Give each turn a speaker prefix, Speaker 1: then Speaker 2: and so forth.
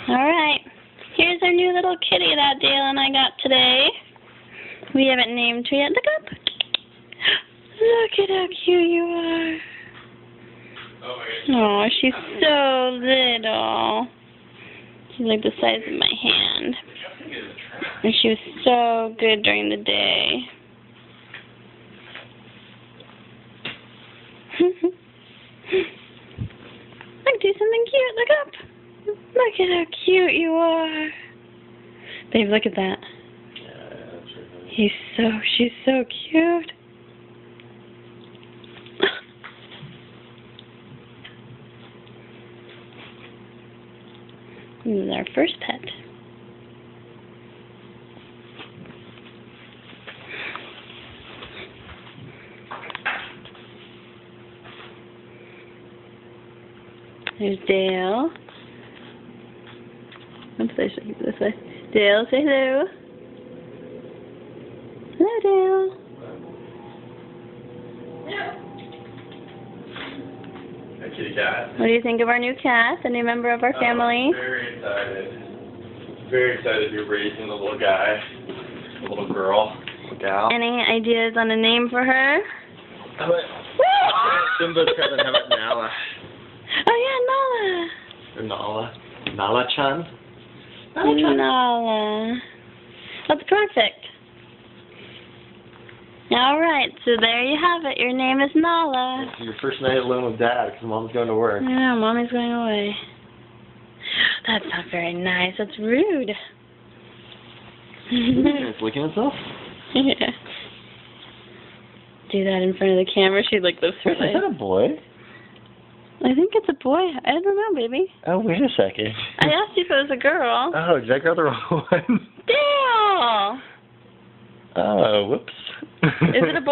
Speaker 1: Alright, here's our new little kitty that Dale and I got today. We haven't named her yet. Look up. Look at how cute you are. Oh, she's so little. She's like the size of my hand. And she was so good during the day. Look, do something cute. Look up. Look at how cute you are. Babe, look at that. She's so cute. This is our first pet. There's Dale. Oops, I should go this way. Dale, say hello. Hello, Dale.
Speaker 2: Hi, kitty cat.
Speaker 1: What do you think of our new cat, the new member of our family?
Speaker 2: Very excited. Very excited you're raising the little guy, the little girl, little gal.
Speaker 1: Any ideas on a name for her?
Speaker 2: Simba's cousin, how about Nala?
Speaker 1: Oh yeah, Nala.
Speaker 2: Or Nala. Nala-chan?
Speaker 1: Nala. That's perfect. Alright, so there you have it. Your name is Nala.
Speaker 2: It's your first night alone with Dad because Mom's going to work.
Speaker 1: I know, Mommy's going away. That's not very nice. That's rude.
Speaker 2: It's licking itself?
Speaker 1: Yeah. Do that in front of the camera. She'd like this for
Speaker 2: Is that a boy?
Speaker 1: I think it's a boy. I don't know, baby.
Speaker 2: Oh, wait a second.
Speaker 1: I asked you if it was a girl.
Speaker 2: Oh, did I grab the wrong one?
Speaker 1: Dale!
Speaker 2: Oh, whoops.
Speaker 1: Is it a boy?